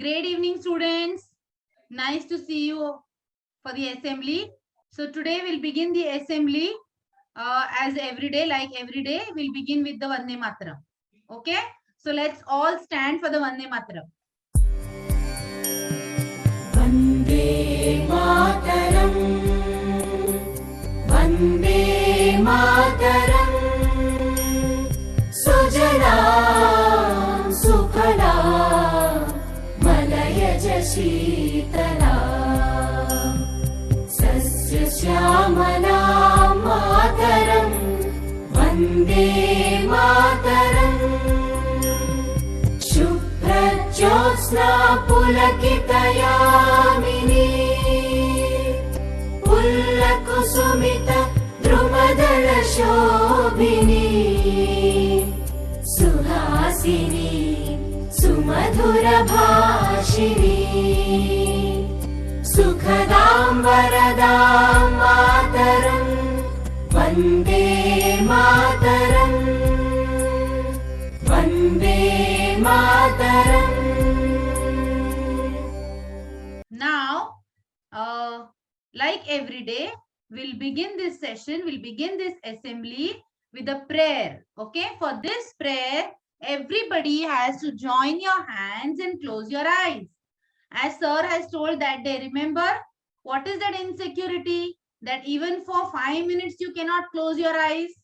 Great evening, students. Nice to see you for the assembly. So today we'll begin the assembly as every day, like every day, we'll begin with the Vande Mataram. Okay? So let's all stand for the Vande Mataram. Vande Mataram, Vande Mataram, Sujalam Sukhalam Malayaj Sheetalam Sasya Shyamalam Mataram Vande Mataram Shubhrajyotsna Pulakitayamini Pullakusumita Drumadala Shobhini Suhasini Sumadhura Bhashini Sukhadam Varadam Mataram Vande Mataram Vande Mataram. Now, like every day, we'll begin this session, we'll begin this assembly with a prayer. Okay? For this prayer, everybody has to join your hands and close your eyes. As sir has told that day, remember, what is that insecurity? That even for 5 minutes you cannot close your eyes.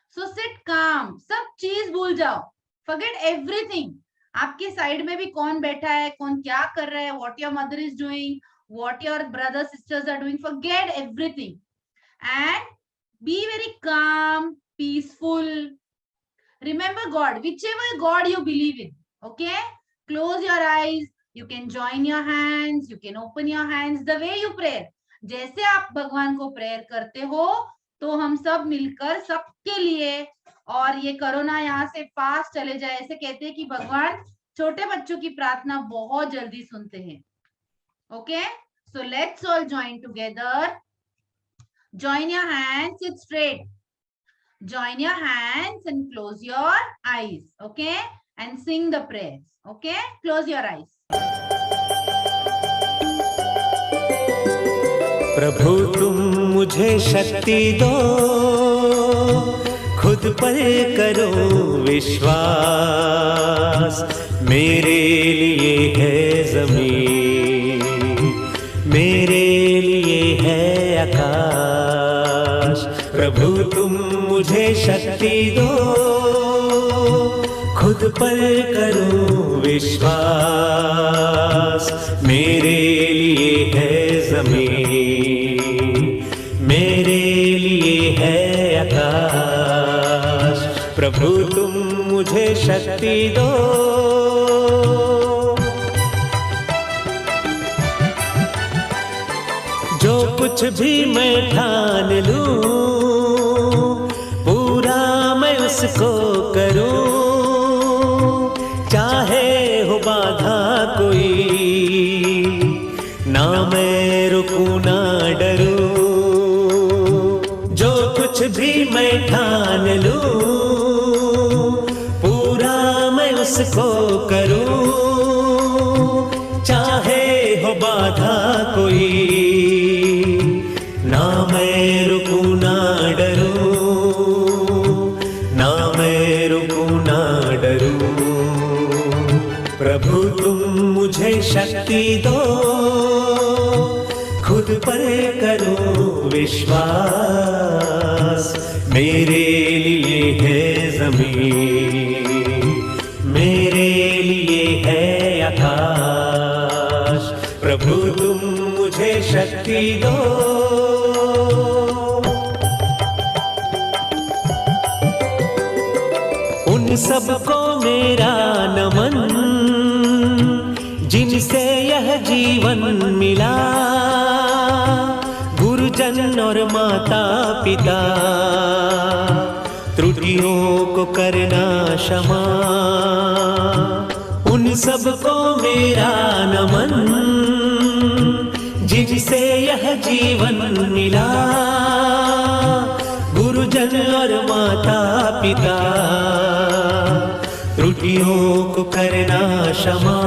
So sit calm. सब चीज भूल जाओ. Forget everything. आपके side में भी कौन बैठा है, कौन क्या कर रहा है, what your mother is doing, what your brothers sisters are doing. Forget everything and be very calm, peaceful. Remember God, whichever God you believe in. Okay? Close your eyes. You can join your hands. You can open your hands the way you pray. जैसे आप भगवान को prayer करते हो तो हम सब मिलकर सबके लिए, और ये कोरोना यहाँ से पास चले जाए, ऐसे कहते हैं कि भगवान छोटे बच्चों की प्रार्थना बहुत जल्दी सुनते हैं. Okay, so let's all join together. Join your hands, sit straight. Join your hands and close your eyes. Okay, and sing the prayers. Okay, close your eyes. प्रभु तुम मुझे शक्ति दो, खुद पर करो विश्वास. मेरे लिए है जमीन, मेरे लिए है आकाश. प्रभु तुम मुझे शक्ति दो, खुद पर करो विश्वास. मेरे लिए है जमीन, मेरे लिए है आकाश. प्रभु तुम मुझे शक्ति दो. जो कुछ भी मैं ठान लूं, पूरा मैं उसको करूं. चाहे हो बाधा कोई, ना मैं रुकूं ना डरूं. जो कुछ भी मैं ठान लूं, पूरा मैं उसको करूं. चाहे हो बाधा कोई, ना मैं रुकूं ना डरूं, ना मैं रुकूं ना डरूं. प्रभु तुम मुझे शक्ति दो, खुद पर करो विश्वास. मेरे लिए है जमीन, मेरे लिए है आकाश. प्रभु तुम मुझे शक्ति दो. उन सबको मेरा नमन, जिनसे यह जीवन मिला. गुरुजन और माता पिता, त्रुटियों को करना क्षमा. उन सबको मेरा नमन, जिनसे यह जीवन मिला. गुरुजन और माता पिता, त्रुटियों को करना क्षमा.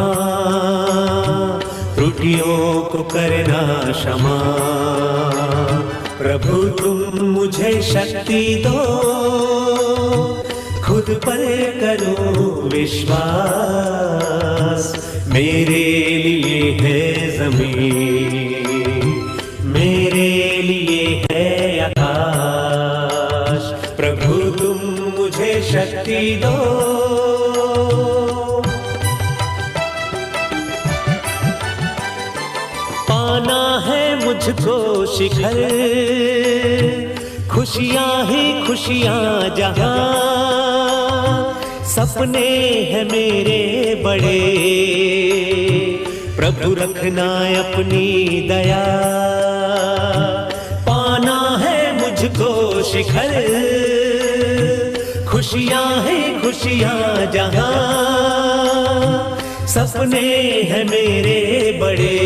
त्रुटियों को करना क्षमा। प्रभु तुम मुझे शक्ति दो, खुद पर करो विश्वास। मेरे लिए है ज़मीन, मेरे लिए है आकाश। प्रभु तुम मुझे शक्ति दो। पाना है मुझको शिखर, खुशियां ही खुशियां जहां। सपने हैं मेरे बड़े, प्रभु रखना अपनी दया। पाना है मुझको शिखर, खुशियां ही खुशियां जहां। सपने हैं मेरे बड़े,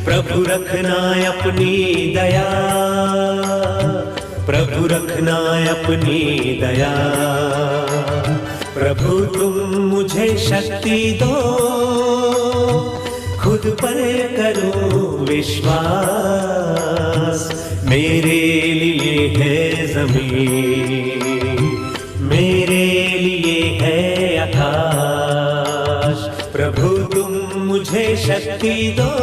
प्रभु रखना अपनी दया। प्रभु रखना अपनी दया। प्रभु तुम मुझे शक्ति दो, खुद पर करो विश्वास। मेरे लिए है ज़मीन, मेरे लिए है आकाश। प्रभु तुम मुझे शक्ति दो।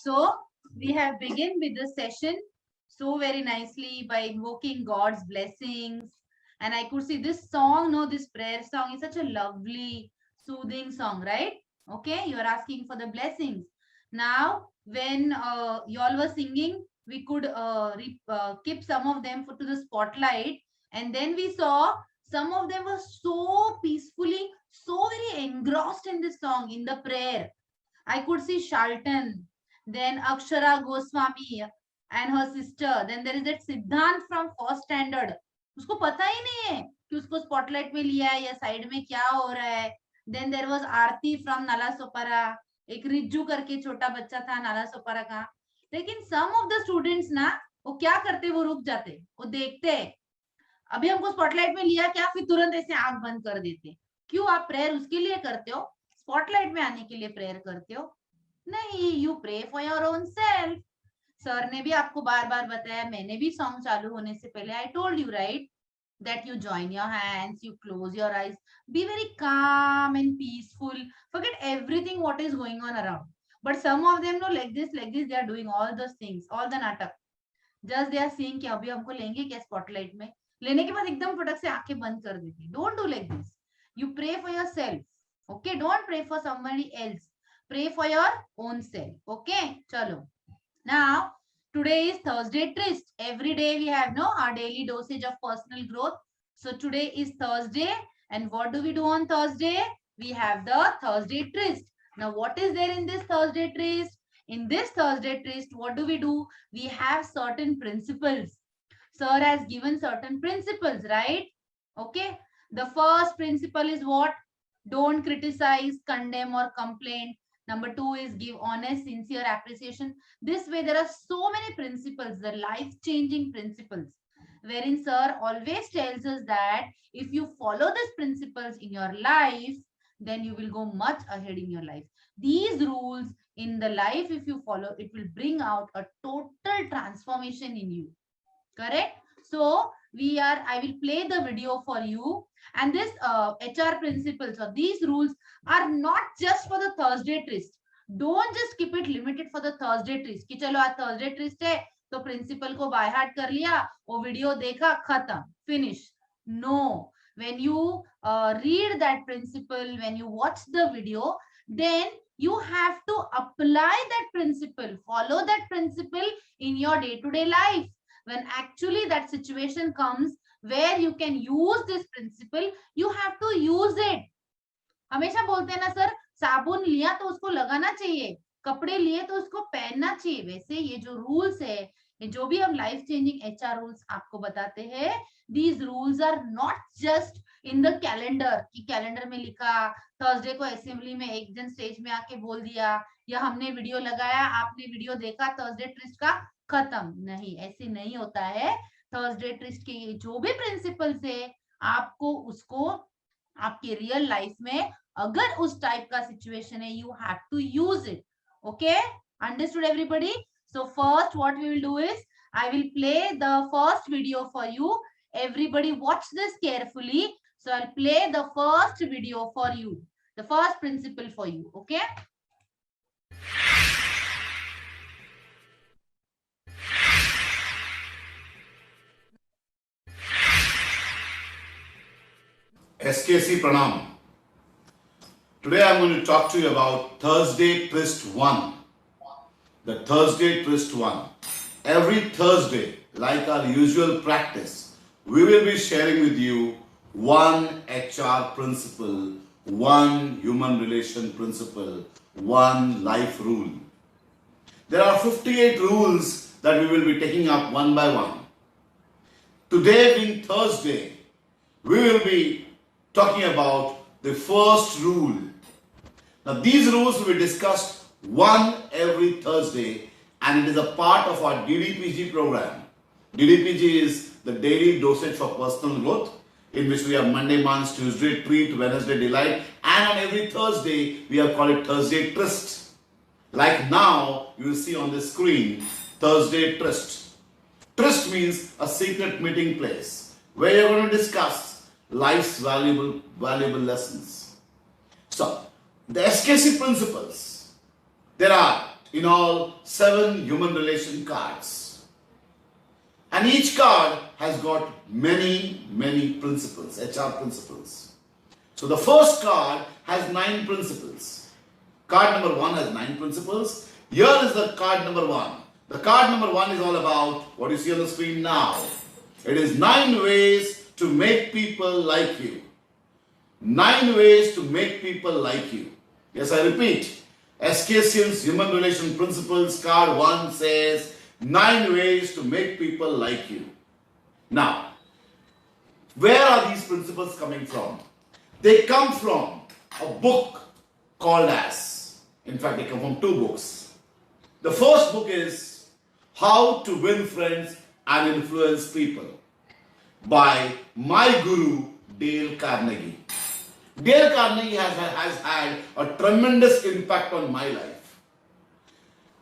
So we have begun with the session so very nicely by invoking God's blessings, and I could see this song, no, this prayer song is such a lovely soothing song, right? Okay, you are asking for the blessings. Now when you all were singing, we could keep some of them to the spotlight, and then we saw some of them were so peacefully, so very engrossed in this song, in the prayer. I could see Shalton, then Akshara Goswami and her sister. Then there is that Siddhant from first standard. उसको पता ही नहीं है कि उसको spotlight में लिया है या साइड में क्या हो रहा है. Then there was Aarti from Nalasopara. एक रिज्जू करके छोटा बच्चा था नालासोपारा का. लेकिन some of the students ना वो क्या करते, वो रुक जाते, वो देखते हैं. अभी हमको स्पॉटलाइट में लिया क्या, फिर तुरंत ऐसे आंख बंद कर देते. क्यों? आप प्रेयर उसके लिए करते हो, स्पॉटलाइट में आने के लिए प्रेयर करते हो? नहीं, you pray for your own self. Sir ने भी आपको बार बार बताया, मैंने भी सॉन्ग चालू होने से पहले I told you right that you join your hands, you close your eyes, be very calm and peaceful, forget everything what is going on around. But some of them know like this they are doing all those things, all the natak, just they are seeing कि अभी हमको लेंगे क्या spotlight में, लेने के बाद एकदम फटक से आंखें बंद कर देती. Don't do like this. You pray for yourself, okay? Don't pray for somebody else. Pray for your own self, okay? Chalo. Now today is Thursday Tryst. Every day we have our daily dosage of personal growth. So today is Thursday, and what do we do on Thursday? We have the Thursday Tryst. Now what is there in this Thursday Tryst? In this Thursday Tryst, what do? We have certain principles. Sir has given certain principles, right? Okay. The first principle is what? Don't criticize, condemn or complain. Number 2 is give honest, sincere appreciation. This way there are so many principles, the life-changing principles, wherein sir always tells us that if you follow these principles in your life, then you will go much ahead in your life. These rules in the life, if you follow, it will bring out a total transformation in you. Correct? So I will play the video for you. And this HR principles or these rules are not just for the Thursday Tryst. Don't just keep it limited for the Thursday Tryst. कि चलो आज Thursday Tryst है तो principle को by heart कर लिया, वो video देखा, खत्म, finish. No. When you read that principle, when you watch the video, then you have to apply that principle, follow that principle in your day-to-day life. When actually that situation comes where you can use this principle, you have to use it. हमेशा बोलते हैं ना sir, साबुन लिया तो उसको लगाना चाहिए, कपड़े लिए तो उसको पहनना चाहिए. वैसे ये जो रूल्स है, ये जो भी हम लाइफ चेंजिंग एचआर रूल्स आपको बताते हैं, these rules are not just in the calendar कि कैलेंडर में लिखा, थर्सडे को असेंबली में एक जन स्टेज में आके बोल दिया, या हमने वीडियो लगाया, आपने वीडियो देखा, थर्सडे ट्रिस्ट का खत्म. नहीं, ऐसे नहीं होता है. थर्सडे ट्रिस्ट के जो भी प्रिंसिपल्स है आपको उसको आपके रियल लाइफ में अगर उस टाइप का सिचुएशन है, you have to use it. Okay, understood everybody? So first what we will do is I will play the first video for you. Everybody watch this carefully. So I'll play the first video for you, the first principle for you. Okay. SKC Pranam. Today I'm going to talk to you about Thursday Twist 1. The Thursday Twist 1. Every Thursday, like our usual practice, we will be sharing with you one HR principle, one human relation principle, one life rule. There are 58 rules that we will be taking up one by one. Today being Thursday, we will be talking about the first rule. Now these rules will be discussed one every Thursday, and it is a part of our DDPG program. DDPG is the daily dosage for personal growth, in which we have Monday Munch, Tuesday Treat, Wednesday Delight, and on every Thursday we have called it Thursday Tryst. Like now you will see on the screen Thursday Tryst. Tryst means a secret meeting place where you are going to discuss life's valuable lessons. So, the SKC principles. There are in all 7 human relation cards. And each card has got many principles, HR principles. So the first card has 9 principles. Card number 1 has 9 principles. Here is the card number 1. The card number 1 is all about what you see on the screen now. It is 9 ways to make people like you. 9 ways to make people like you. Yes, I repeat. SKCM's Human Relation Principles card 1 says 9 ways to make people like you. Now, where are these principles coming from? They come from a book called as, in fact, they come from 2 books. The first book is How to Win Friends and Influence People by my guru, Dale Carnegie. Dale Carnegie has had a tremendous impact on my life.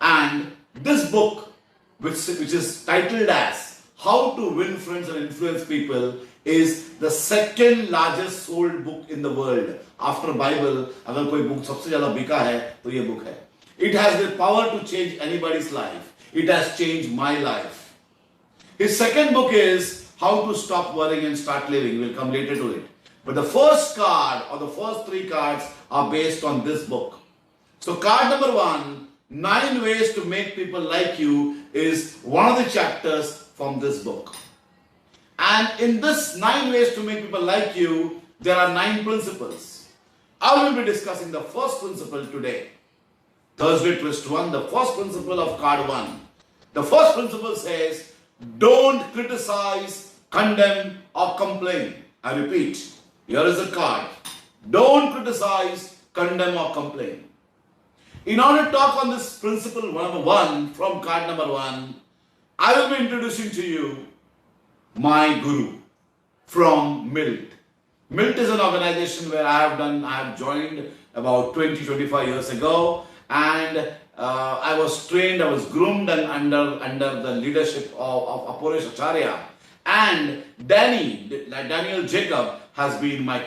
And this book, which is titled as How to Win Friends and Influence People, is the second largest sold book in the world. After Bible, अगर कोई book सबसे ज़्यादा बिका है तो ये book है. It has the power to change anybody's life. It has changed my life. His second book is How to Stop Worrying and Start Living. We'll come later to it. But the first card or the first 3 cards are based on this book. So card number 1, 9 ways to make people like you, is one of the chapters from this book. And in this 9 ways to make people like you, there are 9 principles. I will be discussing the first principle today. Thursday Twist 1, the first principle of card 1. The first principle says, don't criticize, condemn or complain. I repeat, here is a card. Don't criticize, condemn or complain. In order to talk on this principle number 1 from card number 1, I will be introducing to you my guru from MILT. MILT is an organization where I have joined about 20-25 years ago, and I was trained, I was groomed and under the leadership of Aporesh Acharya, and Daniel Jacob has been my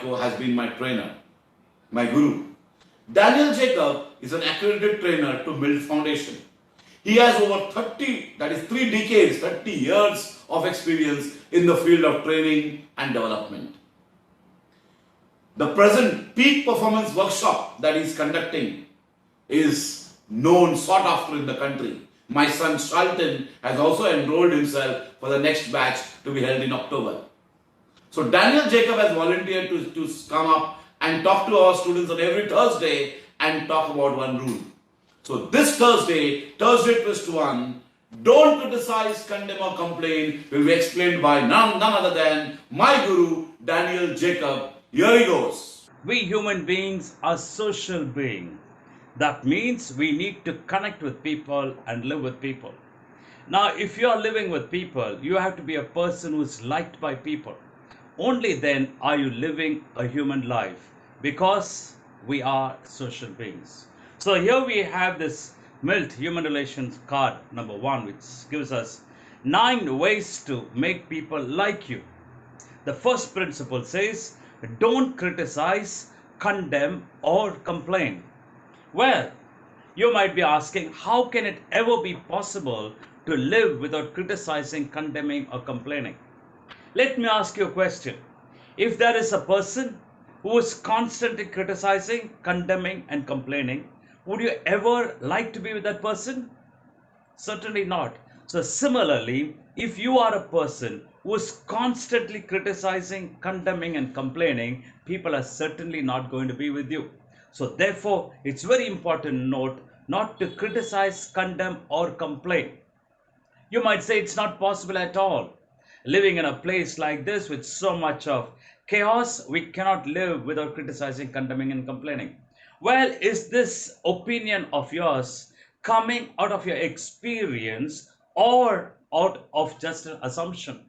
trainer, my guru. Daniel Jacob is an accredited trainer to MILT Foundation. He has over 30 decades, 30 years of experience in the field of training and development. The present peak performance workshop that he is conducting is known, sought after in the country. My son Shalton has also enrolled himself for the next batch to be held in October. So Daniel Jacob has volunteered to come up and talk to our students on every Thursday and talk about one rule. So this Thursday Twist 1, don't criticize, condemn or complain, will be explained by none other than my guru, Daniel Jacob. Here he goes. We human beings are social beings. That means we need to connect with people and live with people. Now, if you are living with people, you have to be a person who is liked by people. only then are you living a human life, because we are social beings. So here we have this MILT Human Relations card number 1, which gives us 9 ways to make people like you. The first principle says, don't criticize, condemn, or complain. Well, you might be asking, how can it ever be possible to live without criticizing, condemning, or complaining? Let me ask you a question. If there is a person who is constantly criticizing, condemning, and complaining, would you ever like to be with that person? Certainly not. So, similarly, if you are a person who is constantly criticizing, condemning, and complaining, people are certainly not going to be with you. So, therefore, it's very important to note not to criticize, condemn, or complain. You might say it's not possible at all. Living in a place like this with so much of chaos, we cannot live without criticizing, condemning, and complaining. Well, is this opinion of yours coming out of your experience or out of just an assumption?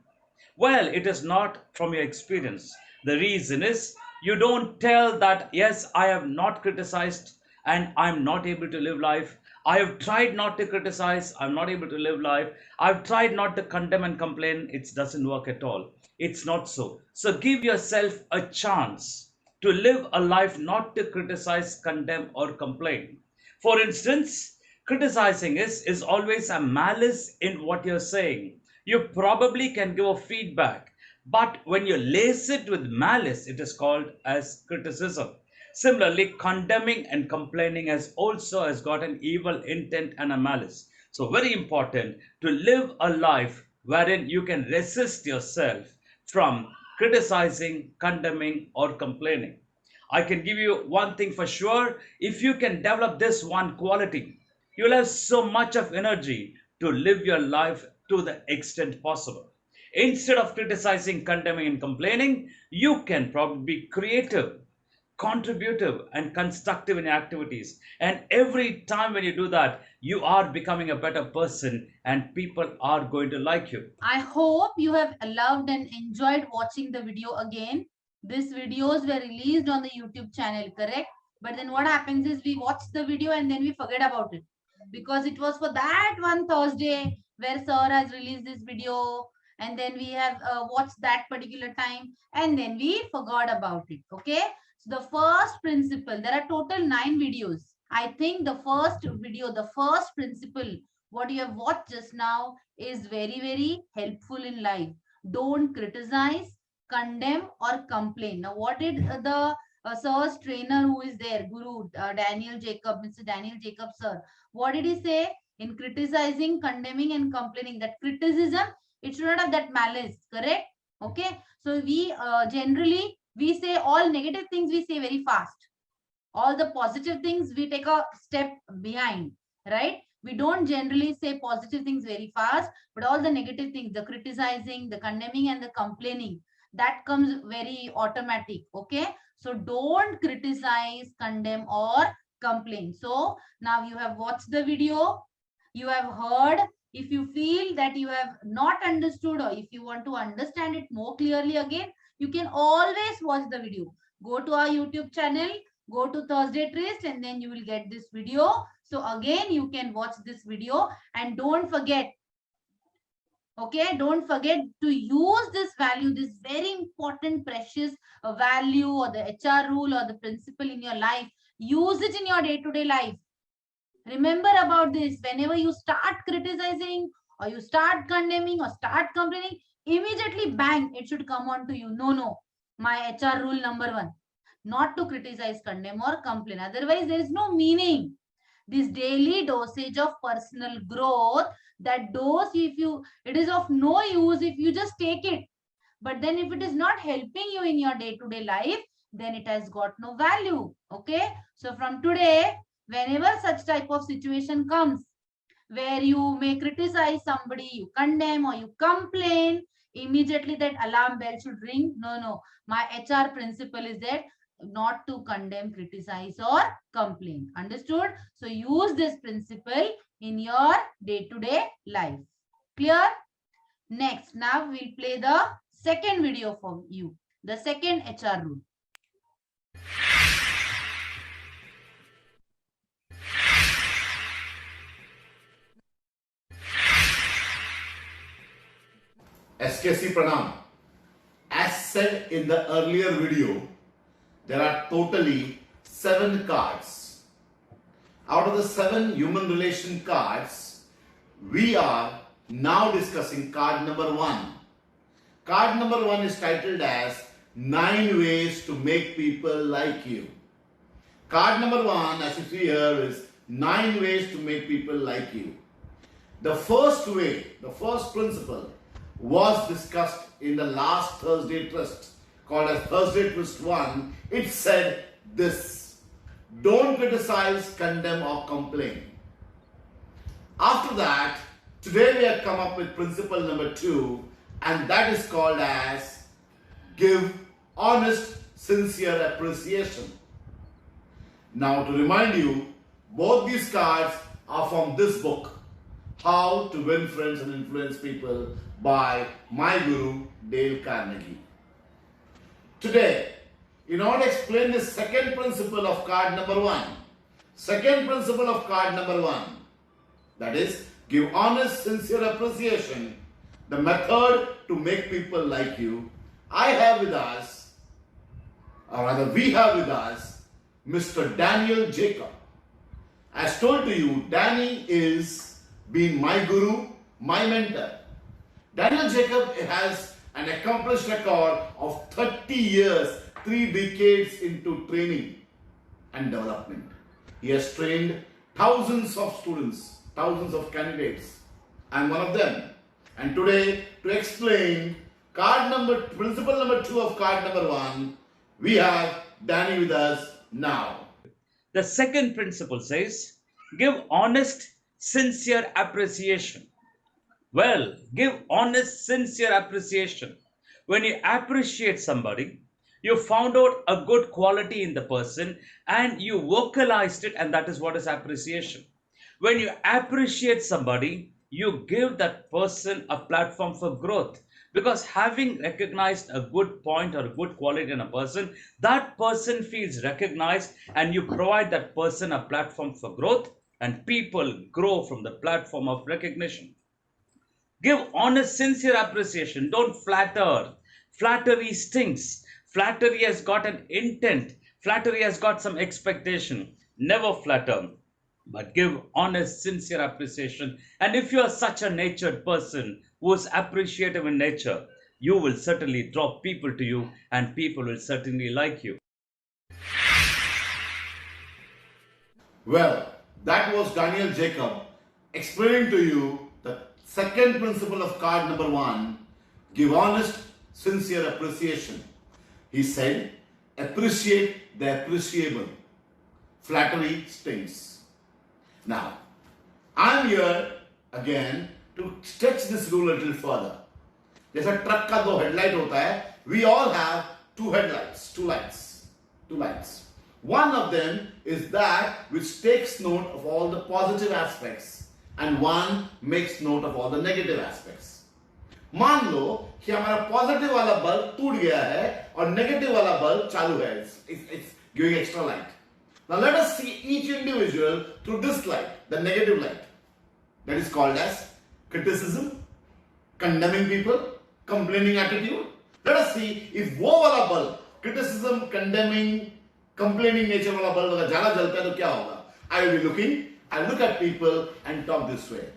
Well, it is not from your experience. The reason is you don't tell that, yes, I have not criticized and I'm not able to live life. I have tried not to criticize, I'm not able to live life. I've tried not to condemn and complain, it doesn't work at all. It's not so. So give yourself a chance to live a life not to criticize, condemn, or complain. For instance, criticizing is always a malice in what you're saying. You probably can give a feedback, but when you lace it with malice, it is called as criticism. Similarly, condemning and complaining has got an evil intent and a malice. So very important to live a life wherein you can resist yourself from criticizing, condemning, or complaining. I can give you one thing for sure. If you can develop this one quality, you'll have so much of energy to live your life to the extent possible. Instead of criticizing, condemning, and complaining, you can probably be creative, contributive, and constructive in your activities. And every time when you do that, you are becoming a better person and people are going to like you. I hope you have loved and enjoyed watching the video again. These videos were released on the YouTube channel, correct? But then what happens is we watch the video and then we forget about it, because it was for that one Thursday where sir has released this video, and then we have watched that particular time and then we forgot about it. Okay, so the first principle, there are total 9 videos. I think the first video, the first principle what you have watched just now is very, very helpful in life. Don't criticize, condemn, or complain. Now, what did the sir's trainer who is there, Guru Daniel Jacob, Mr. Daniel Jacob sir, what did he say? In criticizing, condemning, and complaining, that criticism, it should not have that malice, correct? Okay, so we generally we say all negative things, we say very fast. All the positive things we take a step behind, right? We don't generally say positive things very fast, but all the negative things, the criticizing, the condemning, and the complaining, that comes very automatic. Okay, so don't criticize, condemn, or complain. So now you have watched the video, you have heard. If you feel that you have not understood, or if you want to understand it more clearly again, you can always watch the video. Go to our YouTube channel, go to Thursday Tryst, and then you will get this video. So again, you can watch this video, and don't forget, okay, don't forget to use this value, this very important, precious value, or the HR rule, or the principle in your life. Use it in your day-to-day life. Remember about this. Whenever you start criticizing, or you start condemning, or start complaining, immediately bang, it should come on to you. No, my HR rule number 1, not to criticize, condemn, or complain. Otherwise, there is no meaning. This daily dosage of personal growth, that dose, if you, it is of no use if you just take it. But then if it is not helping you in your day-to-day life, then it has got no value. Okay, so from today, whenever such type of situation comes where you may criticize somebody, you condemn, or you complain, immediately that alarm bell should ring. No, my HR principle is that not to condemn, criticize, or complain. Understood? So use this principle in your day-to-day life. Clear? Next, now we'll play the second video for you, the second HR rule. SKC Pranam. As said in the earlier video, there are totally 7 cards. Out of the 7 human relation cards, we are now discussing card number 1. Card number 1 is titled as 9 ways to make people like you. Card number 1, as you see here, is 9 ways to make people like you. The first way, the first principle was discussed in the last Thursday Twist, called as Thursday Twist 1. It said this: don't criticize, condemn or complain. After that, today we have come up with principle number 2, and that is called as give honest, sincere appreciation. Now, to remind you, both these cards are from this book, How to Win Friends and Influence People, by my guru Dale Carnegie. Today, in order to explain the second principle of card number 1, second principle of card number 1, that is, give honest, sincere appreciation, the method to make people like you, I have with us, or rather we have with us, Mr. Daniel Jacob. As told to you, Danny is being my guru, my mentor. Daniel Jacob has an accomplished record of 30 years, 3 decades into training and development. He has trained thousands of students, thousands of candidates. I'm one of them. And today, to explain principle number 2 of card number 1, we have Danny with us now. The second principle says, give honest, sincere appreciation. Well, give honest, sincere appreciation. When you appreciate somebody, you found out a good quality in the person and you vocalized it, and that is what is appreciation. When you appreciate somebody, you give that person a platform for growth, because having recognized a good point or a good quality in a person, that person feels recognized and you provide that person a platform for growth, and people grow from the platform of recognition. Give honest, sincere appreciation. Don't flatter. Flattery stinks. Flattery has got an intent. Flattery has got some expectation. Never flatter, but give honest, sincere appreciation. And if you are such a natured person who is appreciative in nature, you will certainly draw people to you, and people will certainly like you. Well, that was Daniel Jacob explaining to you the second principle of card number 1, give honest, sincere appreciation. He said, appreciate the appreciable. Flattery stinks. Now, I'm here again to stretch this rule a little further. जैसा truck का 2 headlight होता है, we all have 2 headlights, 2 lights. One of them is that which takes note of all the positive aspects, and one makes note of all the negative aspects. मान लो कि हमारा positive वाला bulb टूट गया है और नेगेटिव वाला बल्ब चालू है. It's giving extra light. Now let us see each individual through this light, the negative light. That is called as criticism, condemning people, complaining attitude. Let us see if वो वाला bulb, criticism, condemning, complaining nature वाला bulb अगर ज्यादा जलता है तो क्या होगा? I will be looking, I look at people and talk this way.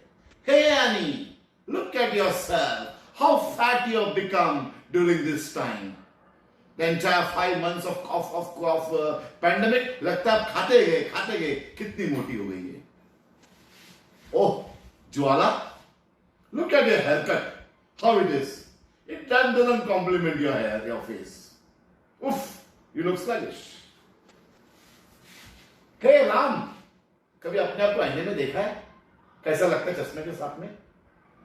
Hey Annie, look at yourself. How fat you have become during this time. The entire 5 months of pandemic, लगता है खाते गए कितनी मोटी हो गई है. Oh, Jwala, look at your haircut. How it is. It doesn't compliment your hair, your face. Oof, you look stylish. Hey Ram, कभी अपने आप को आईने में देखा है? कैसा लगता है चश्मे के साथ में?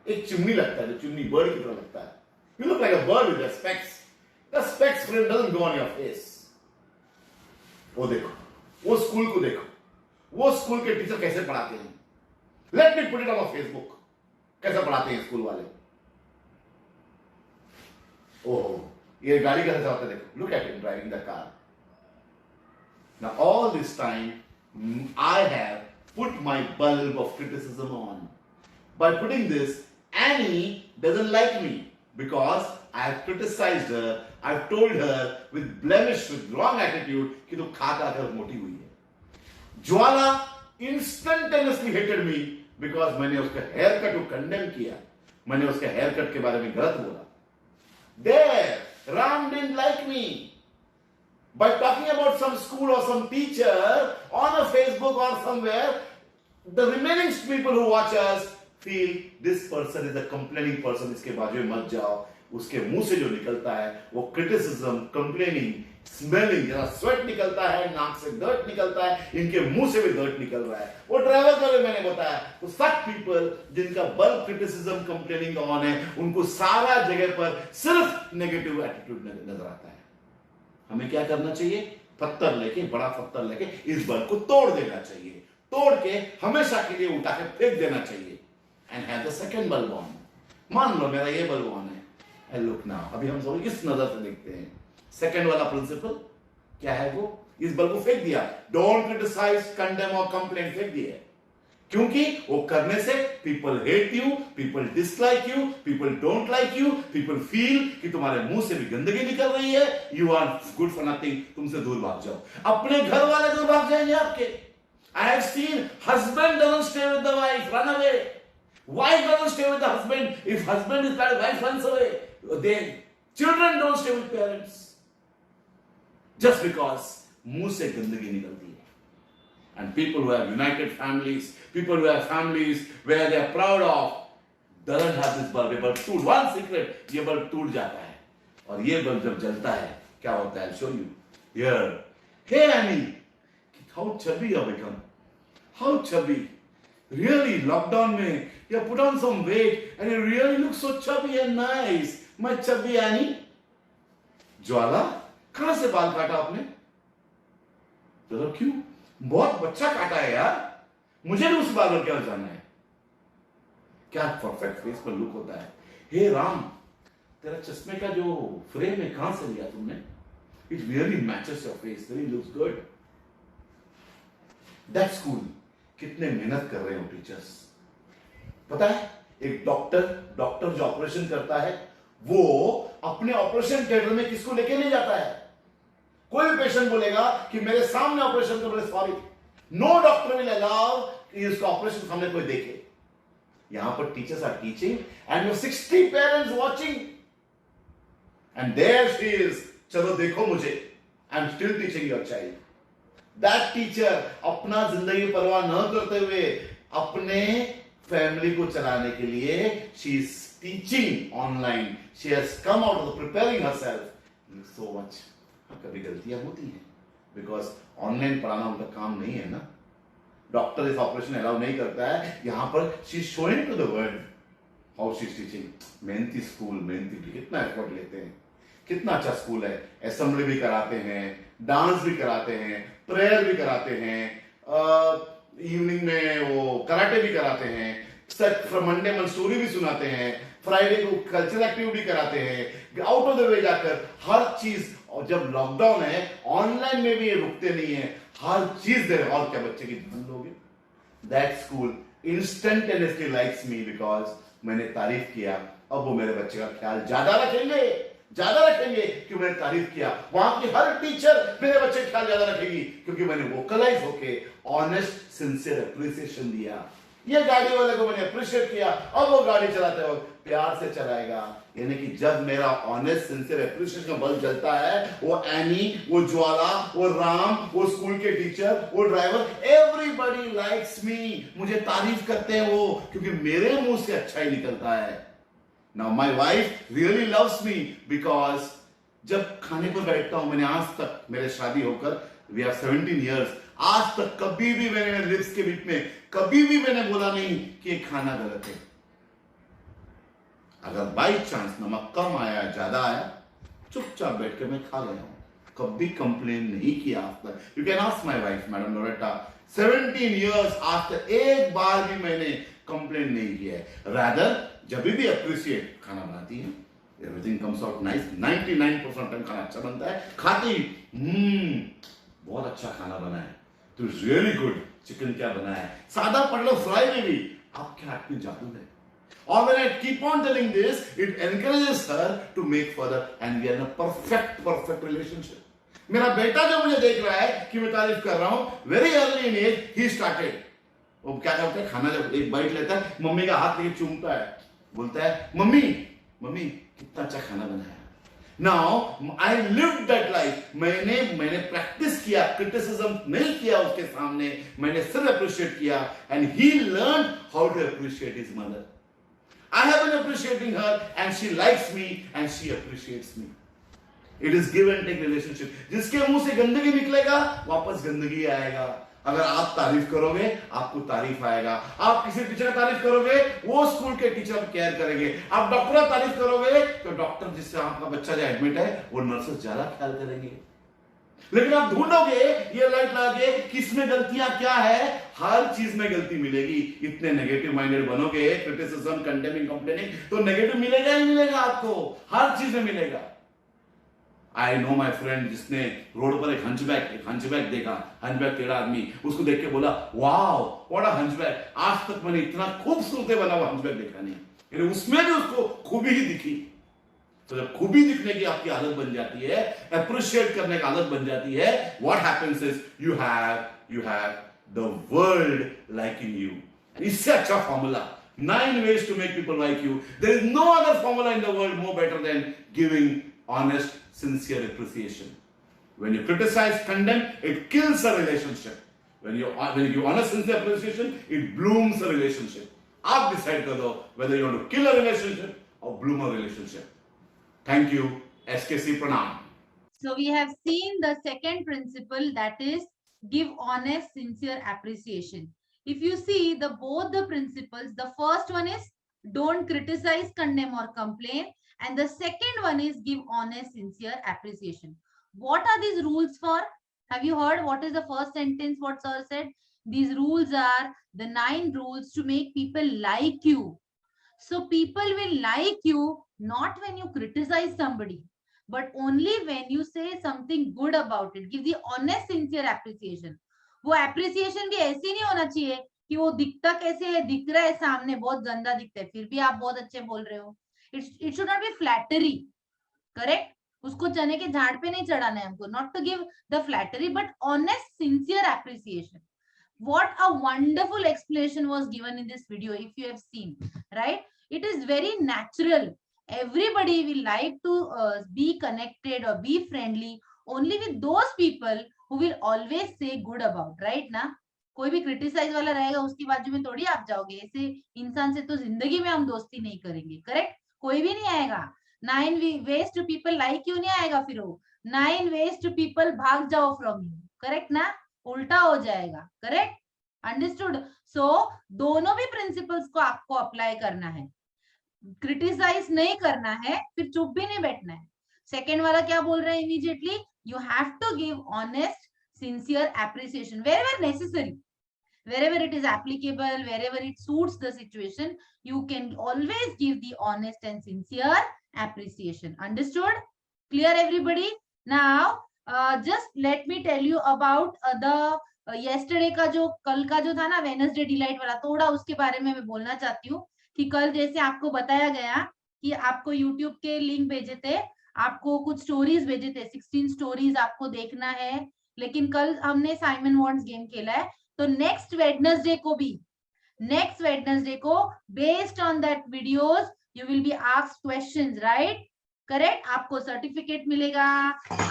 एक चिमनी लगता है, जो चिमनी बर्ड की तरह लगता है. You look like a bird with your specs. The specs frame doesn't go on your face. वो देखो, वो स्कूल को देखो, वो स्कूल के टीचर कैसे पढ़ाते हैं. Let me put it on Facebook. कैसा पढ़ाते हैं स्कूल वाले. ओह, ये गाड़ी कैसे चलाते हैं देखो, look at him driving the car. Now all this time I have put my bulb of criticism on. By putting this, Annie doesn't like me because I have criticized her. I've told her with blemish, with wrong attitude कि तू खा कर मोटी हुई है. ज्वाला instantaneously hated me because मैंने उसका hair cut को कंडेम किया. मैंने उसके हेयर कट के बारे में गलत बोला. There, Ram didn't like me. By talking about some school or some teacher on a Facebook or somewhere, the remaining people who watch us feel this person is a complaining person. इसके बाजू में मत जाओ. उसके मुंह से जो निकलता है वो क्रिटिसिज्म, कंप्लेनिंग, स्मेलिंग, जरा स्वेट निकलता है, नाक से डर्ट निकलता है, इनके मुंह से भी डर्ट निकल रहा है. वो ड्राइवर का भी मैंने बताया. तो such people जिनका बल्ब क्रिटिसिज्म, कंप्लेनिंग ऑन है, उनको सारा जगह पर सिर्फ नेगेटिव एटीट्यूड नजर आता है. हमें क्या करना चाहिए? पत्थर लेके, बड़ा पत्थर लेके इस बल्ब को तोड़ देना चाहिए. तोड़ के हमेशा के लिए उठा के फेंक देना चाहिए. And have the second bulb on. मान लो मेरा ये बल्ब ऑन है. एंड लुक नाउ, अभी हम सब इस नजर से देखते हैं. सेकंड वाला प्रिंसिपल क्या है? वो इस बल्ब को फेंक दिया. डोंट क्रिटिसाइज, कंडेम और कंप्लेन, फेंक दिया. क्योंकि वो करने से people hate you, people dislike you, people don't like you, people feel कि तुम्हारे मुंह से भी गंदगी निकल रही है. You are good for nothing. तुमसे दूर भाग जाओ. अपने घर वाले दूर भाग जाएंगे आपके. I have seen husband doesn't stay with the wife, run away. Wife doesn't stay with the husband. If husband is bad, wife runs away. Children don't stay with parents. Just because मुंह से गंदगी निकलती है. And people who have united families, people who have families where they are proud of, doesn't have this bulb. ये bulb टूट, one secret, ये bulb टूट जाता है. और ये बल्ब जब जलता है, क्या होता है? I'll show you. Here. Hey Annie, how chubby you have become. How chubby. Really, lockdown में, you put on some weight and you really look so chubby and nice. My chubby Annie. ज्वाला, कहां से बाल काटा आपने? चलो क्यों? बहुत बच्चा काटा है यार. मुझे भी उस बाल क्या जाना है. क्या परफेक्ट फेस पर लुक होता है. हे राम, तेरा चश्मे का जो फ्रेम है कहां से लिया तुमने? It really matches your face. Really looks good. That school, कितने मेहनत कर रहे हो टीचर्स. पता है, एक डॉक्टर जो ऑपरेशन करता है, वो अपने ऑपरेशन थिएटर में किसको लेके नहीं जाता है. कोई भी पेशेंट बोलेगा कि मेरे सामने ऑपरेशन कर रहे, sorry, no doctor will allow कि इसका ऑपरेशन सामने कोई देखे. यहां पर teachers are teaching and 60 parents watching and there she is. चलो देखो मुझे, I am still teaching your child. That teacher अपना जिंदगी परवाह न करते हुए अपने फैमिली को चलाने के लिए she is teaching online. She has come out of preparing herself so much. कभी गलतियां होती हैं बिकॉज ऑनलाइन पढ़ाना उनका काम नहीं है ना. डॉक्टर इस ऑपरेशन अलाउ नहीं करता है. यहां पर she is showing to the world how she is teaching. मेहनती स्कूल, मेहनती, कितना एफर्ट लेते हैं. कितना अच्छा स्कूल है. असेंबली भी कराते हैं, डांस भी कराते हैं, प्रेयर भी कराते हैं, इवनिंग में वो कराटे भी कराते हैं, मंडे मंसूरी भी सुनाते हैं, फ्राइडे को कल्चरल एक्टिविटी कराते हैं, आउट ऑफ द वे जाकर हर चीज. और जब लॉकडाउन है, ऑनलाइन में भी ये रुकते नहीं है, हर चीज दे रहे. और क्या बच्चे की ध्यान दोगे? That school instantaneously likes me because मैंने तारीफ किया. अब वो मेरे बच्चे का ख्याल ज्यादा रखेंगे कि मैंने तारीफ किया. वहां की हर टीचर मेरे बच्चे का ख्याल ज्यादा रखेगी क्योंकि मैंने वोकलाइज होके ऑनेस्ट सिंसियर एप्रिसिएशन दिया. ये गाड़ी वाले को मैंने अप्रिशिएट किया. अब वो गाड़ी चलाते वक्त प्यार से चलाएगा. यानी कि जब मेरा ऑनेस्ट सिंसियर एप्रिसिएशन का बल्ब जलता है, वो एनी, वो ज्वाला, वो राम, वो स्कूल के टीचर, वो ड्राइवर, एवरीबॉडी लाइक्स मी. मुझे तारीफ करते हैं वो, क्योंकि मेरे मुंह से अच्छा ही निकलता है. Now my wife really loves me because जब खाने पर बैठता हूं, मैंने आज तक, मेरे शादी होकर we have 17 years, आज तक कभी भी मैंने लिप्स के बीच में कभी भी मैंने बोला नहीं कि ये खाना गलत है. अगर बाई चांस नमक कम आया, ज्यादा आया, चुपचाप बैठ के मैं खा गया हूं. कभी कंप्लेन नहीं किया आज तक. You can ask my wife madam Loretta. 17 years आज तक एक बार भी मैंने कंप्लेन नहीं किया है. रादर जब भी अप्रिशिएट खाना बनाती है, Everything comes out nice. 99% time खाना अच्छा बनता है. खाते ही बहुत अच्छा खाना बना है. तो really good. चिकन क्या बना है? सादा पढ़ लो फ्राई में भी. आपके हाथ में जादू है. Or when I keep on telling this, it encourages her to make further, and we are in a perfect relationship. मेरा बेटा जो मुझे देख रहा है कि मैं तारीफ कर रहा हूँ, very early in age he started. वो क्या करता है? खाना जब एक बाइट लेता है, मम्मी का हाथ लेके चूमता है, बोलता है मम्मी कितना अच्छा खाना बनाया. Now I lived that life. मैंने प्रैक्टिस किया, क्रिटिसिज्म नहीं किया उसके सामने, मैंने सिर्फ अप्रिशिएट किया, and he learned how to appreciate his mother. I have been appreciating her, and she likes me, and she appreciates me. It is give and take relationship. जिसके मुंह से गंदगी निकलेगा, वापस गंदगी आएगा. अगर आप तारीफ करोगे, आपको तारीफ आएगा. आप किसी टीचर का तारीफ करोगे, वो स्कूल के टीचर केयर करेंगे. आप डॉक्टर का तारीफ करोगे, तो डॉक्टर जिससे आपका बच्चा जो एडमिट है, वो नर्सेस ज्यादा ख्याल करेंगे. लेकिन आप ढूंढोगे ये लाइट लाके किसमें गलतियां क्या है, हर चीज में गलती मिलेगी. इतने नेगेटिव माइंडेड बनोगे, क्रिटिसिज्म, कंडेमिंग, कंप्लेनिंग, तो नेगेटिव मिलेगा ही मिलेगा आपको, हर चीज में मिलेगा. आई नो माई फ्रेंड जिसने रोड पर एक हंचबैक देखा, हंचबैक टेढ़ा आदमी, उसको देख के बोला वाओ व्हाट अ हंचबैक. आज तक मैंने इतना खूबसूरत बना हुआ हंचबैक देखा नहीं. उसमें भी उसको खूबी ही दिखी. तो जब खूबी दिखने की आपकी आदत बन जाती है, अप्रिशिएट करने की आदत बन जाती है, what happens is you have the world liking you. इससे अच्छा formula, 9 ways to make people like you. There is no other formula in the world more better than giving honest, sincere appreciation. When you criticize, condemn, it kills a relationship. When you give honest, sincere appreciation, it blooms a relationship. आप decide कर दो whether you want to kill a relationship or bloom a relationship. Thank you. SKC Pranam. So we have seen the second principle, that is give honest, sincere appreciation. If you see both the principles, the first one is don't criticize, condemn or complain, and the second one is give honest, sincere appreciation. What are these rules for? Have you heard what is the first sentence what sir said? These rules are the 9 rules to make people like you. So people will like you not when you criticize somebody, but only when you say something good about it. Give the honest, sincere appreciation. वो appreciation भी ऐसी नहीं होना चाहिए कि वो दिखता कैसे है, दिख रहा है सामने बहुत गंदा दिखता है, फिर भी आप बहुत अच्छे बोल रहे हो. It should not be flattery, correct? उसको चने के झाड़ पे नहीं चढ़ाना है हमको. Not to give the flattery, but honest, sincere appreciation. What a wonderful explanation was given in this video, if you have seen, right? It is very natural. Everybody will like to be connected or be friendly only with those people who will always say good about, right ना? कोई भी criticise वाला रहेगा उसकी बाजू में थोड़ी आप जाओगे. ऐसे इंसान से तो जिंदगी में हम दोस्ती नहीं करेंगे, करेक्ट? कोई भी नहीं आएगा. 9 ways to people like you नहीं आएगा, फिर वो 9 ways to people भाग जाओ फ्रॉम यू, करेक्ट ना? उल्टा हो जाएगा, करेक्ट? अंडरस्टूड? सो दोनों भी प्रिंसिपल्स को आपको अप्लाई करना है. क्रिटिसाइज नहीं करना है, फिर चुप भी नहीं बैठना है. सेकेंड वाला क्या बोल रहा है immediately? You have to give honest, sincere appreciation wherever necessary, wherever it is applicable, wherever it suits the situation, you can always give the honest and sincere appreciation. Understood? Clear everybody? Now just let me tell you about the yesterday का जो कल का जो था ना Wednesday delight वाला, थोड़ा उसके बारे में मैं बोलना चाहती हूँ. कि कल जैसे आपको बताया गया कि आपको YouTube के लिंक भेजे थे, आपको कुछ स्टोरीज भेजे थे, 16 स्टोरीज आपको देखना है. लेकिन कल हमने साइमन वॉन्स गेम खेला है, तो नेक्स्ट वेडनेसडे को based on that videos you will be asked questions, right? Correct? आपको सर्टिफिकेट मिलेगा,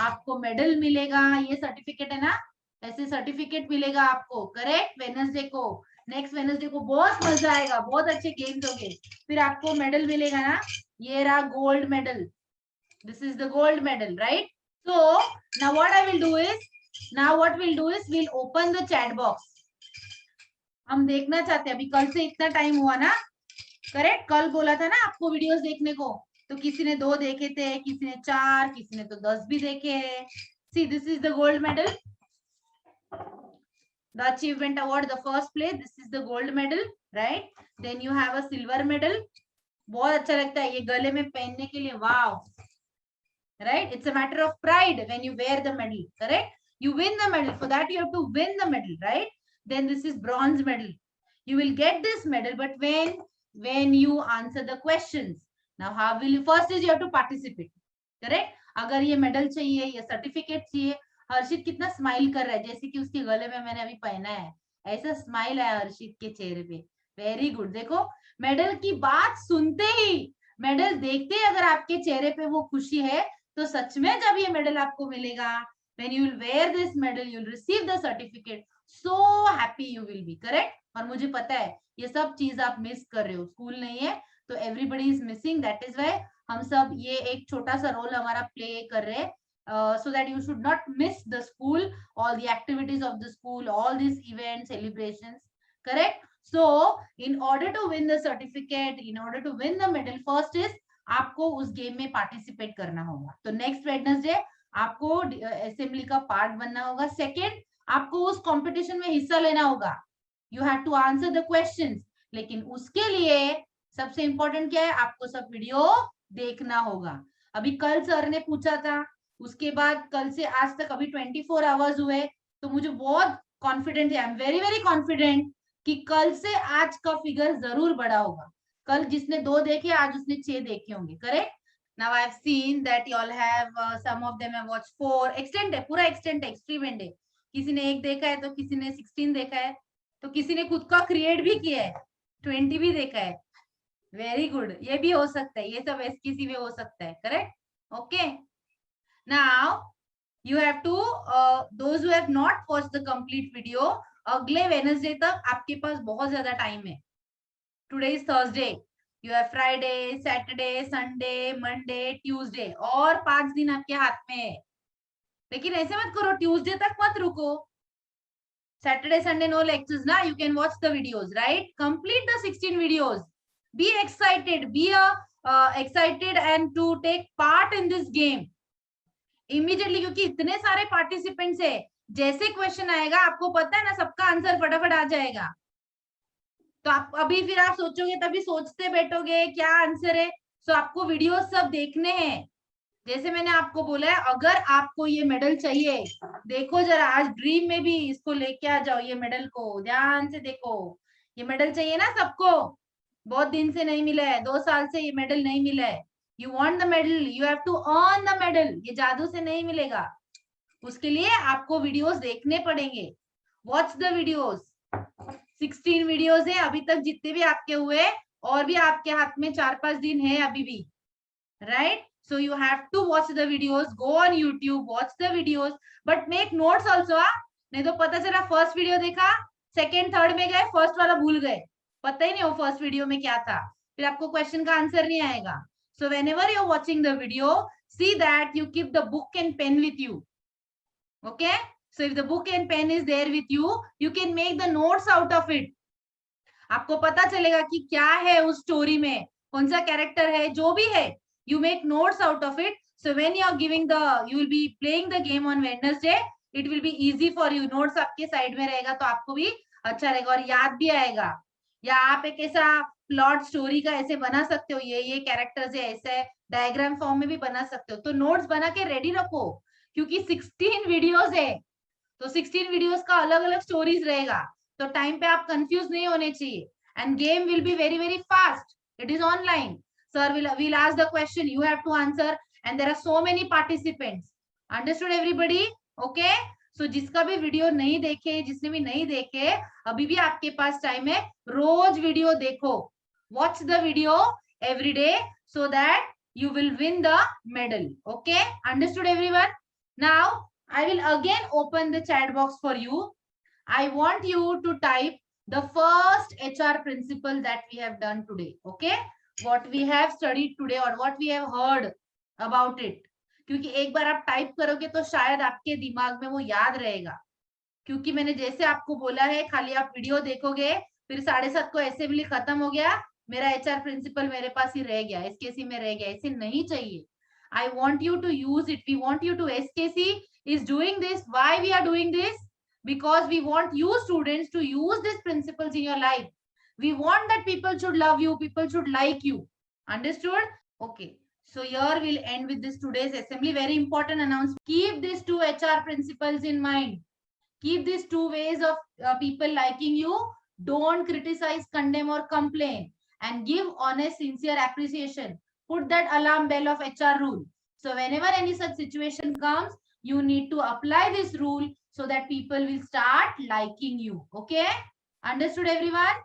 आपको मेडल मिलेगा. ये सर्टिफिकेट है ना, ऐसे सर्टिफिकेट मिलेगा आपको, करेक्ट? वेडनेसडे को, नेक्स्ट वेडनेसडे को बहुत मजा आएगा, बहुत अच्छे गेम्स होंगे. फिर आपको मेडल मिलेगा ना, ये रहा gold medal. This is the gold medal, right? So now what we'll do is we'll open the chat box. हम देखना चाहते हैं, अभी कल से इतना टाइम हुआ ना, करेक्ट? कल बोला था ना आपको वीडियोस देखने को, तो किसी ने 2 देखे थे, किसी ने 4, किसी ने तो 10 भी देखे हैं. See this is the gold medal, the achievement award, the first place. This is the gold medal, right? Then you have a silver medal, बहुत अच्छा लगता है ये गले में पहनने के लिए, वाव, right? It's a matter of pride when you wear the medal, correct? You win the medal. For that you have to win the medal, right? Then this is bronze medal. You will get this medal, but when you answer the questions. Now how will you, first is you have to participate, correct? अगर ये medal चाहिए या certificate चाहिए, हर्षित कितना smile कर रहा है, जैसे कि उसके गले में मैंने अभी पहना है, ऐसा स्माइल है हर्षित के चेहरे पे, वेरी गुड। देखो मेडल की बात सुनते ही, मेडल देखते ही अगर आपके चेहरे पे वो खुशी है, तो सच में जब ये मेडल आपको मिलेगा, when you will wear this medal, you will receive the certificate, so happy you will be, correct? और मुझे पता है ये सब चीज आप मिस कर रहे हो, स्कूल नहीं है तो everybody is missing, that is why हम सब ये एक छोटा सा रोल हमारा प्ले कर रहे हैं, so that you should not miss the school, all the activities of the school, all these events, celebrations, correct? So in order to win the certificate, in order to win the medal, first is आपको उस game में participate करना होगा। तो next Wednesday आपको assembly का part बनना होगा। सेकेंड, आपको उस कंपटीशन में हिस्सा लेना होगा, you have to answer the questions. लेकिन उसके लिए सबसे इंपॉर्टेंट क्या है, आपको सब वीडियो देखना होगा। अभी कल सर ने पूछा था, उसके बाद कल से आज तक अभी 24 आवर्स हुए, तो मुझे बहुत कॉन्फिडेंट है, I am very very confident कि कल से आज का फिगर जरूर बड़ा होगा। कल जिसने 2 देखे आज उसने 6 देखे होंगे, correct? Now I have seen that you all have some of them have watched 4, extent है, पूरा एक्सटेंट है, एक्सपेरिमेंट है। किसी ने 1 देखा है तो किसी ने 16 देखा है, तो किसी ने खुद का क्रिएट भी किया है, 20 भी देखा है, वेरी गुड। ये भी हो सकता है, ये सब एसकेसी में हो सकता है, correct? Okay, now you have to those who have not watched the complete video, अगले वेडनेसडे तक आपके पास बहुत ज्यादा टाइम है। Today is Thursday, you have Friday, Saturday, Sunday, Monday, Tuesday, और 5 दिन आपके हाथ में है। लेकिन ऐसे मत करो, ट्यूसडे तक मत रुको, सैटरडे संडे नो लेक्चर्स ना, you can watch the videos, right? Complete the 16 videos, be excited, be excited and to take part in this game immediately, क्योंकि इतने सारे पार्टिसिपेंट्स है, जैसे क्वेश्चन आएगा आपको पता है ना, सबका आंसर फटाफट आ जाएगा। तो आप अभी फिर आप सोचोगे, तभी सोचते बैठोगे क्या आंसर है, सो आपको वीडियो सब देखने हैं। जैसे मैंने आपको बोला है, अगर आपको ये मेडल चाहिए, देखो जरा आज ड्रीम में भी इसको लेके आ जाओ, ये मेडल को ध्यान से देखो। ये मेडल चाहिए ना सबको, बहुत दिन से नहीं मिला है, 2 साल से ये मेडल नहीं मिला है। You want the medal, you have to earn the medal, ये जादू से नहीं मिलेगा, उसके लिए आपको वीडियोस देखने पड़ेंगे। Watch the videos, 16 वीडियोस है अभी तक जितने भी आपके हुए, और भी आपके हाथ में 4-5 दिन है अभी भी, right? So you have to watch the videos, go on YouTube, watch the videos, but make notes also, नहीं तो पता चला फर्स्ट वीडियो देखा, सेकेंड थर्ड में गए, फर्स्ट वाला भूल गए, पता ही नहीं हो फर्स्ट वीडियो में क्या था, फिर आपको क्वेश्चन का आंसर नहीं आएगा। So whenever you're watching the video, see that you keep the book and pen with you. Okay? So if the book and pen is there with you, you can make the notes out of it. आपको पता चलेगा कि क्या है उस story में, कौन सा कैरेक्टर है, जो भी है, you make notes out of it. So when you are giving the, you will be playing the game on Wednesday, it will be easy for you. Notes आपके साइड में रहेगा तो आपको भी अच्छा रहेगा और याद भी आएगा। या आप एक ऐसा प्लॉट स्टोरी का ऐसे बना सकते हो, ये कैरेक्टर्स है, ऐसे डायग्राम फॉर्म में भी बना सकते हो। तो नोट्स बना के रेडी रखो, क्योंकि 16 वीडियोस है, तो 16 वीडियोस का अलग अलग स्टोरीज रहेगा, तो टाइम पे आप कंफ्यूज नहीं होने चाहिए। And game will be very very fast, it is online, sir will ask the question, you have to answer, and there are so many participants. Understood everybody? Okay, so जिसका भी video नहीं देखे, जिसने भी नहीं देखे, अभी भी आपके पास टाइम है, रोज वीडियो देखो, watch the video every day so that you will win the medal. Okay, understood everyone? Now I will again open the chat box for you. I want you to type the first HR principle that we have done today. Okay, what we have studied today or what we have heard about it. क्योंकि एक बार आप type करोगे तो शायद आपके दिमाग में वो याद रहेगा, क्योंकि मैंने जैसे आपको बोला है, खाली आप वीडियो देखोगे, फिर 7:30 को असेंबली खत्म हो गया, मेरा एचआर प्रिंसिपल मेरे पास ही रह गया, एसकेसी में रह गया, ऐसे नहीं चाहिए। I want you to use it, we want you to, SKC is doing this, why we are doing this? Because we want you students to use these principles in your life. We want that people should love you, people should like you. Understood? Okay. So here we'll end with this today's assembly. Very important announcement. Keep these 2 HR principles in mind. Keep these 2 ways of people liking you. Don't criticize, condemn, or complain. And give honest, sincere appreciation. Put that alarm bell of HR rule. So whenever any such situation comes, you need to apply this rule so that people will start liking you. Okay? Understood, everyone?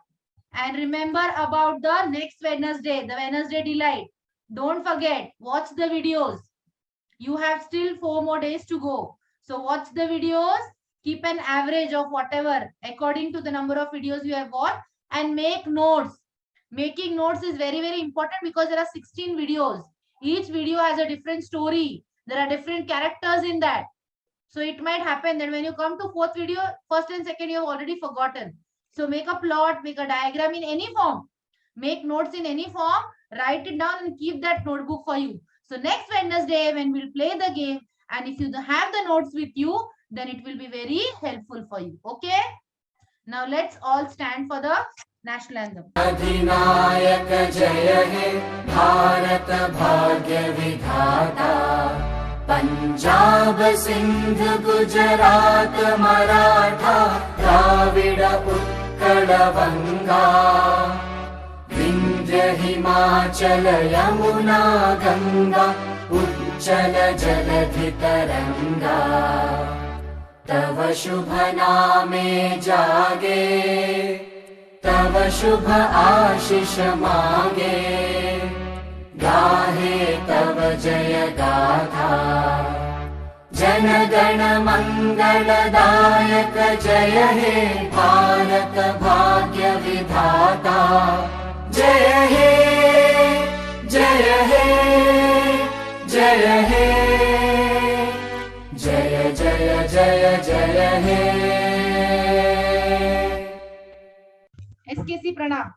And remember about the next Wednesday, the Wednesday Delight. Don't forget, watch the videos. You have still 4 more days to go. So watch the videos, keep an average of whatever according to the number of videos you have watched, and make notes. Making notes is very, very important because there are 16 videos. Each video has a different story. There are different characters in that. So it might happen that when you come to 4th video, 1st and 2nd you have already forgotten. So make a plot, make a diagram in any form. Make notes in any form, write it down and keep that notebook for you. So next Wednesday when we'll play the game, and if you have the notes with you, then it will be very helpful for you. Okay? Now let's all stand for the national anthem. अधिनायक जय हे भारत भाग्य विधाता पंजाब सिंध गुजरात मराठा द्राविड उत्कल बंगा विंध्य हिमाचल यमुना गंगा उच्चल जलधि तरंगा तव शुभ नामे जागे तव शुभ आशीष मागे गाहे तव जय गाथा जन गण मंगलदायक जय हे भारत भाग्य विधाता जय हे जय हे जय हे जय जय जय जय हे SKC Pranam.